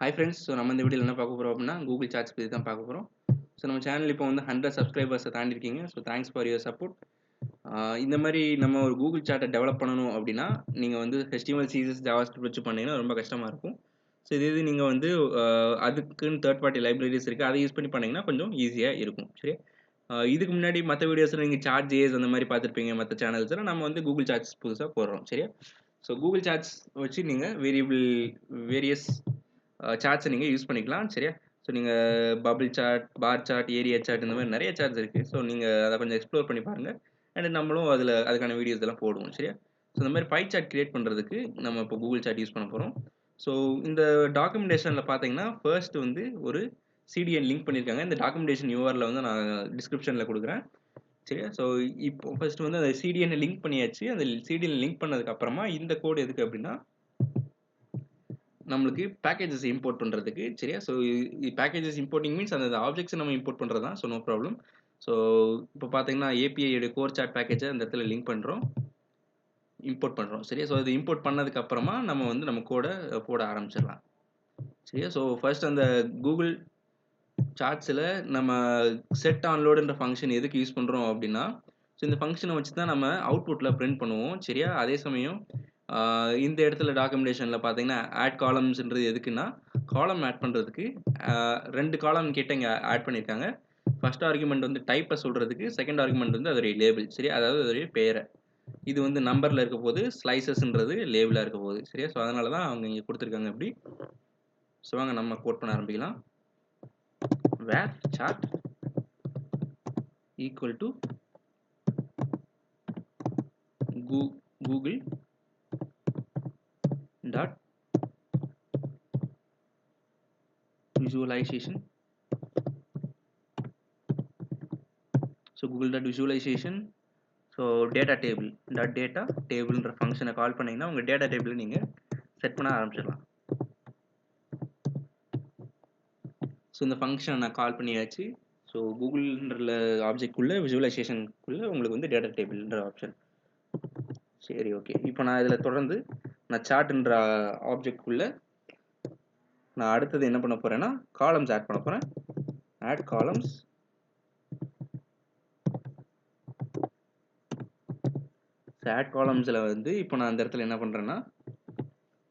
Hi friends. So நம்ம இந்த வீடியோவில் என்ன பார்க்க போகிறோம் அப்படின்னா கூகுள் சாட்ஸ் பற்றி தான் பார்க்க போகிறோம். ஸோ நம்ம சேனல் இப்போ வந்து 100 சப்ஸ்கிரைபர்ஸை தாண்டிருக்கீங்க. So thanks for your support. இந்த மாதிரி நம்ம ஒரு கூகுள் சாட்டை டெவலப் பண்ணணும் அப்படின்னா நீங்கள் வந்து HTML, CSS, JavaScript வச்சு பண்ணீங்கன்னா ரொம்ப கஷ்டமாக இருக்கும். ஸோ இது நீங்கள் வந்து அதுக்குன்னு தேர்ட் பார்ட்டி லைப்ரரிஸ் இருக்குது, அதை யூஸ் பண்ணி பண்ணிங்கன்னா கொஞ்சம் ஈஸியாக இருக்கும். சரி, இதுக்கு முன்னாடி மற்ற வீடியோஸில் நீங்கள் சார்ட்.js அந்த மாதிரி பார்த்துருப்பீங்க. மற்ற சேனல்ஸில் நம்ம வந்து கூகுள் சாட்ஸ் புதுசாக போடுறோம். சரியா, ஸோ கூகுள் சாட்ஸ் வச்சு நீங்கள் வேரியஸ் சார்ட்ஸை நீங்கள் யூஸ் பண்ணிக்கலாம். சரியா, ஸோ நீங்கள் bubble chart, bar chart, area chart இந்த மாதிரி நிறைய சார்ட்ஸ் இருக்குது. ஸோ நீங்கள் அதை கொஞ்சம் எக்ஸ்ப்ளோர் பண்ணி பாருங்கள். அண்ட் நம்மளும் அதுக்கான வீடியோஸ் எல்லாம் போடுவோம். சரியா, ஸோ இந்த மாதிரி பை சார்ட் கிரியேட் பண்ணுறதுக்கு நம்ம இப்போ கூகுள் சார்ட் யூஸ் பண்ண போகிறோம். ஸோ இந்த டாக்குமெண்டேஷனில் பார்த்தீங்கன்னா ஃபர்ஸ்ட் வந்து ஒரு CDN லிங்க் பண்ணியிருக்காங்க. இந்த டாக்குமெண்டேஷன் URL வந்து நான் டிஸ்கிரிப்ஷனில் கொடுக்குறேன். சரியா, ஸோ இப்போ ஃபர்ஸ்ட் வந்து அந்த CDN லிங்க் பண்ணியாச்சு. அந்த CDN லிங்க் பண்ணதுக்கு அப்புறமா இந்த கோடு எதுக்கு அப்படின்னா நம்மளுக்கு பேக்கேஜஸ் இம்போர்ட் பண்ணுறதுக்கு. சரியா, ஸோ பேக்கேஜஸ் இம்போர்ட்டிங் மீன்ஸ் அந்த ஆப்ஜெக்ட்ஸை நம்ம இம்போர்ட் பண்ணுறது தான். So no problem. ஸோ இப்போ பார்த்தீங்கன்னா API கோர் சார்ட் பேக்கேஜை அந்த இடத்துல லிங்க் பண்ணுறோம், இம்போர்ட் பண்ணுறோம். சரியா, ஸோ இது இம்போர்ட் பண்ணதுக்கு அப்புறமா நம்ம வந்து நம்ம கோடை போட ஆரம்பிச்சிடலாம். சரியா, ஸோ ஃபர்ஸ்ட் அந்த கூகுள் சார்ட்ஸில் நம்ம செட் ஆன்லோடுன்ற ஃபங்க்ஷன் எதுக்கு யூஸ் பண்ணுறோம் அப்படின்னா, ஸோ இந்த ஃபங்க்ஷனை வச்சு தான் நம்ம அவுட்புட்டில் பிரிண்ட் பண்ணுவோம். சரியா, அதே சமயம் இந்த இடத்துல டாக்குமெண்டேஷனில் பார்த்தீங்கன்னா ஆட் காலம்ஸ்ன்றது எதுக்குன்னா காலம் ஆட் பண்ணுறதுக்கு 2 காலம் கிட்ட இங்கே ஆட் பண்ணியிருக்காங்க. ஃபர்ஸ்ட் ஆர்குமெண்ட் வந்து டைப்பை சொல்கிறதுக்கு, செகண்ட் ஆர்குமெண்ட் வந்து அதோடைய லேபிள். சரியா, அதாவது அதோடைய பேரை. இது வந்து நம்பரில் இருக்க போது, ஸ்லைசஸ்ன்றது லேபிளாக இருக்க போகுது. சரியா, ஸோ அதனால தான் அவங்க இங்கே கொடுத்துருக்காங்க அப்படி. ஸோ வாங்க நம்ம கோட் பண்ண ஆரம்பிக்கலாம். where chart equal to google dot visualization. so google dot visualization. So data table dot data டேபிள்ன்ற ஃபங்க்ஷனை கால் பண்ணிங்கன்னா உங்கள் டேட்டா டேபிளை நீங்கள் செட் பண்ண ஆரம்பிச்சிடலாம். ஸோ இந்த ஃபங்க்ஷனை நான் கால் பண்ணியாச்சு. ஸோ கூகுள்ன்ற ஆப்ஜெக்ட்குள்ளே விசுவலைசேஷனுக்குள்ளே உங்களுக்கு வந்து டேட்டா டேபிள்ன்ற ஆப்ஷன். சரி, ஓகே. இப்போ நான் இதில் தொடர்ந்து நான் சார்ட்ன்ற ஆப்ஜெக்ட்குள்ளே நான் அடுத்தது என்ன பண்ண போகிறேன்னா காலம்ஸ் ஆட் பண்ண போகிறேன். Add columns. ஆட் காலம்ஸில் வந்து இப்போ நான் அந்த இடத்துல என்ன பண்ணுறேன்னா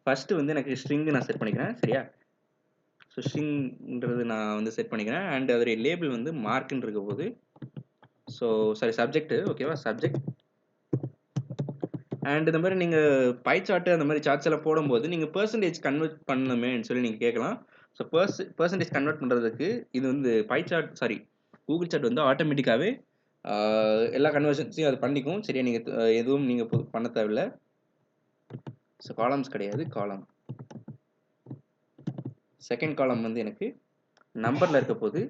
ஃபஸ்ட்டு வந்து எனக்கு ஸ்ட்ரிங் நான் செட் பண்ணிக்கிறேன். சரியா, ஸோ ஸ்ட்ரிங்கிறது நான் வந்து செட் பண்ணிக்கிறேன். அண்ட் அதோடைய லேபிள் வந்து மார்க்குன்னு இருக்க போது. So sorry, subject. ஓகேவா, சப்ஜெக்ட். அண்ட் இந்த மாதிரி நீங்கள் பை சார்ட்டு அந்த மாதிரி சார்ட்ஸ் எல்லாம் போடும்போது நீங்கள் பெர்சன்டேஜ் கன்வெர்ட் பண்ணணுமேன்னு சொல்லி நீங்கள் கேட்கலாம். ஸோ பெர்சன்டேஜ் கன்வெர்ட் பண்ணுறதுக்கு இது வந்து பை சார்ட் கூகுள் சார்ட் வந்து ஆட்டோமேட்டிக்காகவே எல்லா கன்வர்ஷன்ஸையும் அது பண்ணிக்கும். சரியா, நீங்கள் எதுவும் நீங்கள் பண்ண தேவையில்லை. ஸோ காலம்ஸ் கிடையாது, காலம். செகண்ட் காலம் வந்து எனக்கு நம்பரில் இருக்க போது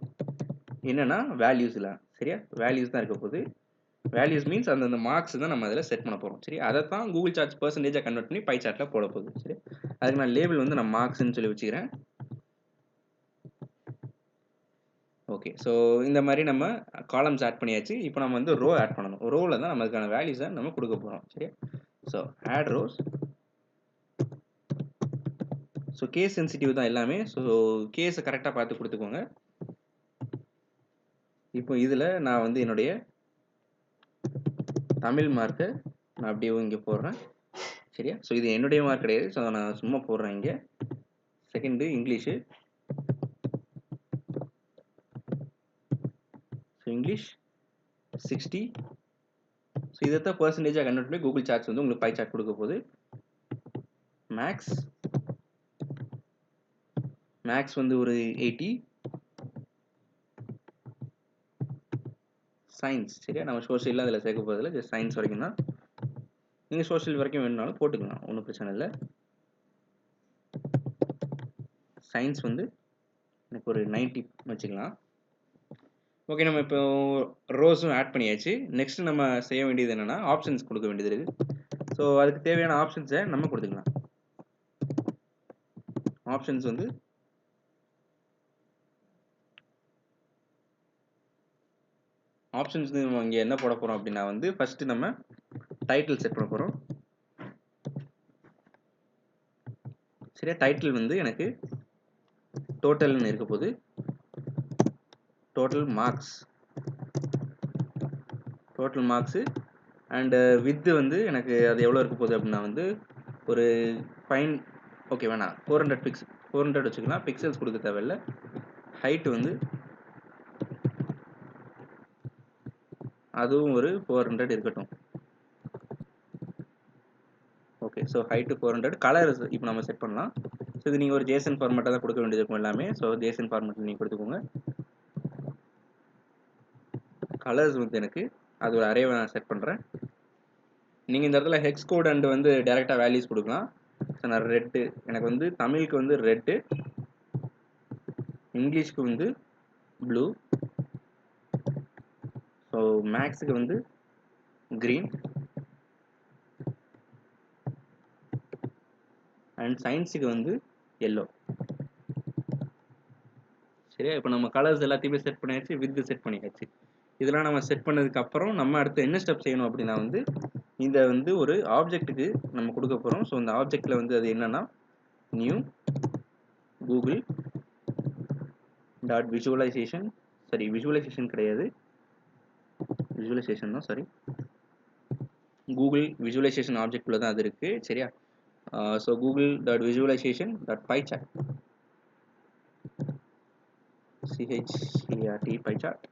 என்னென்னா வேல்யூஸில். சரியா, வேல்யூஸ் தான் இருக்க போது. வேல்யூஸ் மீன்ஸ் அந்த மார்க்ஸ் தான் நம்ம அதில் செட் பண்ண போகிறோம். சரி, அதை தான் கூகுள் சார்ட்ஸ் பெர்சன்டேஜாக கன்வெர்ட் பண்ணி பை சார்ட்டில் போட போகுது. சரி, அதுக்கு நான் லேபிள் வந்து நான் மார்க்ஸ்ன்னு சொல்லி வச்சுக்கிறேன். ஓகே, ஸோ இந்த மாதிரி நம்ம காலம்ஸ் ஆட் பண்ணியாச்சு. இப்போ நம்ம வந்து ரோ ஆட் பண்ணணும். ரோவில் தான் நமக்கான வேல்யூஸை நம்ம கொடுக்க போகிறோம். சரி, so add rows. So case sensitive தான் எல்லாமே. ஸோ கேஸை கரெக்டாக பார்த்து கொடுத்துக்கோங்க. இப்போ இதில் நான் வந்து என்னுடைய தமிழ் மார்க்கை நான் அப்படியே இங்கே போடுறேன். சரியா, ஸோ இது என்னுடைய மார்க் கிடையாது. ஸோ நான் சும்மா போடுறேன் இங்கே. Second English. So English 60. So இதைத்தான் பெர்சன்டேஜாக கன்வெர்ட் பண்ணி கூகுள் சார்ட்ஸ் வந்து உங்களுக்கு பை சார்ட் கொடுக்க போகுது. மேக்ஸ் வந்து ஒரு 80. சயின்ஸ். சரியா, நம்ம சோஷியல்லாம் அதில் சேர்க்க போகிறதில்ல, ஜஸ்ட் சயின்ஸ் வரைக்கும் தான். நீங்கள் சோஷியல் வரைக்கும் வேணுனாலும் போட்டுக்கலாம், ஒன்றும் பிரச்சனை இல்லை. சயின்ஸ் வந்து எனக்கு ஒரு 90 வச்சுக்கலாம். ஓகே, நம்ம இப்போ ரோஸும் ஆட் பண்ணியாச்சு. நெக்ஸ்ட் நம்ம செய்ய வேண்டியது என்னென்னா ஆப்ஷன்ஸ் கொடுக்க வேண்டியது இருக்குது. ஸோ அதுக்கு தேவையான ஆப்ஷன்ஸை நம்ம கொடுத்துக்கலாம். ஆப்ஷன்ஸ் வந்து நம்ம இங்கே என்ன போட போகிறோம் அப்படின்னா வந்து ஃபஸ்ட்டு நம்ம டைட்டில் செட் பண்ண போகிறோம். சரியா, டைட்டில் வந்து எனக்கு டோட்டல்னு இருக்க போது டோட்டல் மார்க்ஸ் அண்ட் வித் வந்து எனக்கு அது எவ்வளோ இருக்க போகுது அப்படின்னா வந்து ஒரு ஃபைன் ஓகே வேணாம் 400 வச்சுக்கலாம், பிக்சல்ஸ் கொடுக்க தேவையில்லை. ஹைட் வந்து அதுவும் ஒரு 400 இருக்கட்டும். ஓகே, ஸோ ஹைட்டு 400, கலர்ஸ் இப்போ நம்ம செட் பண்ணலாம். ஸோ இது நீங்கள் ஒரு ஜேசன் ஃபார்மேட்டாக தான் கொடுக்க வேண்டியது இருக்கும் எல்லாமே. ஸோ ஜேசன் ஃபார்மேட்டில் நீங்கள் கொடுத்துக்கோங்க. கலர்ஸ் வந்து எனக்கு அது ஒரு அரேவை நான் செட் பண்ணுறேன். நீங்கள் இந்த இடத்துல ஹெக்ஸ் கோட் அண்ட் வந்து டைரெக்டாக வேல்யூஸ் கொடுக்கலாம். ஸோ நான் ரெட்டு, எனக்கு வந்து தமிழுக்கு வந்து ரெட்டு, இங்கிலீஷ்க்கு வந்து ப்ளூ, ஸோ மேக்ஸுக்கு வந்து க்ரீன் அண்ட் சயின்ஸுக்கு வந்து எல்லோ. சரியா? இப்போ நம்ம கலர்ஸ் எல்லாத்தையுமே செட் பண்ணியாச்சு, வித் செட் பண்ணியாச்சு. இதெல்லாம் நம்ம செட் பண்ணதுக்கப்புறம் நம்ம அடுத்து என்ன ஸ்டெப் செய்யணும் அப்படின்னா வந்து இதை வந்து ஒரு ஆப்ஜெக்ட்டுக்கு நம்ம கொடுக்க போகிறோம். ஸோ இந்த ஆப்ஜெக்டில் வந்து அது என்னன்னா நியூ கூகுள் டாட் விஜுவலைசேஷன், சரி விஜுவலைசேஷன் கிடையாது, விஜுவலைசேஷன் தான், சாரி, கூகுள் விஜுவலைசேஷன் ஆப்ஜெக்ட் தான் அது இருக்குது. சரியா? So Google dot visualization dot pie chart, CHART pie chart.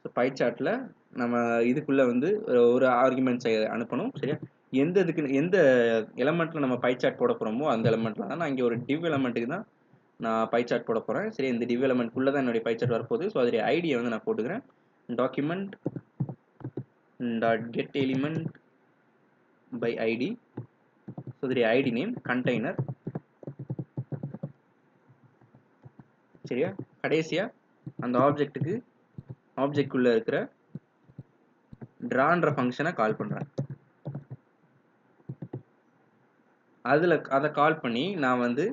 So பைசார்ட்டில் நம்ம இதுக்குள்ளே வந்து ஒரு ஆர்குமெண்ட்ஸை அனுப்பணும். சரியா? எந்த எலமெண்ட்டில் நம்ம பைசார்ட் போட போகிறோமோ அந்த எலமெண்ட்டில் தான் நான் இங்கே ஒரு டிவ் எலமெண்ட்டுக்கு தான் நான் பைசார்ட் போட போகிறேன். சரி, இந்த டிவ் எலமெண்ட்குள்ளே தான் என்னுடைய பைசார்ட் வரப்போகுது. ஸோ அதோடைய ஐடியை வந்து நான் போட்டுக்கிறேன். Document dot get element by ID. So அதோடைய ஐடி நேம் கண்டெய்னர். சரியா? கடைசியாக அந்த ஆப்ஜெக்டுக்குள்ளே இருக்கிற ட்ரான்ற ஃபங்க்ஷனை கால் பண்ணுறேன். அதை கால் பண்ணி நான் வந்து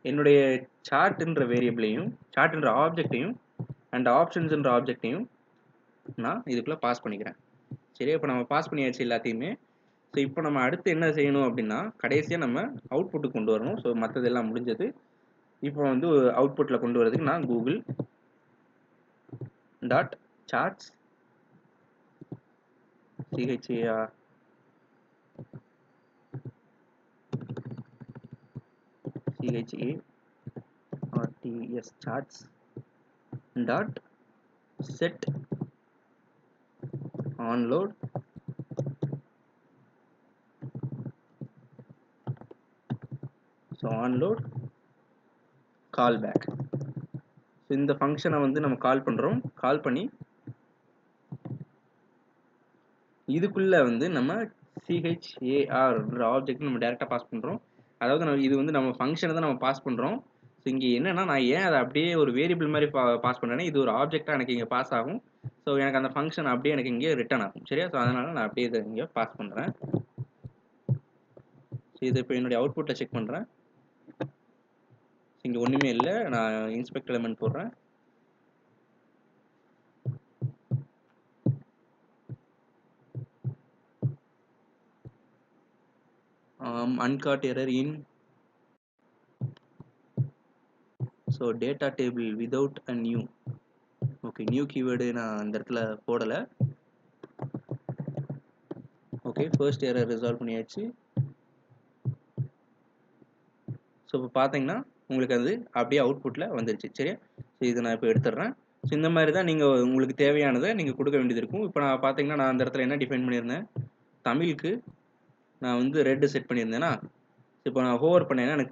என்னுடைய சார்ட்ன்ற வேரியபிளையும் சார்ட்ன்ற ஆப்ஜெக்டையும் அண்ட் ஆப்ஷன்ஸ்ன்ற ஆப்ஜெக்டையும் நான் இதுக்குள்ளே பாஸ் பண்ணிக்கிறேன். சரியா? இப்போ நம்ம பாஸ் பண்ணியாச்சு எல்லாத்தையுமே. ஸோ இப்போ நம்ம அடுத்து என்ன செய்யணும் அப்படின்னா கடைசியாக நம்ம அவுட்புட்டுக்கு கொண்டு வரணும். ஸோ மற்றதெல்லாம் முடிஞ்சது. இப்போ வந்து அவுட்புட்டில் கொண்டு வரதுக்கு நான் Google dot charts CHARTS charts dot set onload onload callback. So இந்த ஃபங்க்ஷனை வந்து நம்ம கால் பண்ணுறோம். கால் பண்ணி இதுக்குள்ளே வந்து நம்ம CHARன்ற ஆப்ஜெக்ட் நம்ம டேரெக்டாக பாஸ் பண்ணுறோம். அதாவது இது வந்து நம்ம ஃபங்க்ஷனை தான் நம்ம பாஸ் பண்ணுறோம். ஸோ இங்கே என்னென்னா நான் ஏன் அதை அப்படியே ஒரு வேரியபிள் மாதிரி பாஸ் பண்ணுறேன்னா இது ஒரு ஆப்ஜெக்டாக எனக்கு இங்கே பாஸ் ஆகும். ஸோ எனக்கு அந்த ஃபங்க்ஷன் அப்படியே எனக்கு இங்கே ரிட்டர்ன் ஆகும். சரியா? ஸோ அதனால் நான் அப்படியே இதை இங்கே பாஸ் பண்ணுறேன். ஸோ இது இப்போ என்னுடைய அவுட்புட்டில் செக் பண்ணுறேன். இங்கே ஒன்றுமே இல்லை. நான் இன்ஸ்பெக்ட் எலிமெண்ட் போடுறேன். uncaught error in so data table without a new. Okay, new keyword நான் அந்த இடத்துல போடலை. ஓகே, ஃபர்ஸ்ட் எரர் ரிசால்வ் பண்ணியாச்சு. ஸோ இப்போ பார்த்தீங்கன்னா உங்களுக்கு அது அப்படியே அவுட்புட்டில் வந்துருச்சு. சரியா? ஸோ இதை நான் இப்போ எடுத்துடுறேன். ஸோ இந்த மாதிரி தான் நீங்கள் உங்களுக்கு தேவையானதை நீங்கள் கொடுக்க வேண்டியது இருக்கும். இப்போ நான் பார்த்தீங்கன்னா நான் அந்த இடத்துல என்ன டிஃபைன் பண்ணியிருந்தேன், தமிழுக்கு நான் வந்து ரெட்டு செட் பண்ணியிருந்தேன்னா இப்போ நான் ஹோவர் பண்ணேன்னா எனக்கு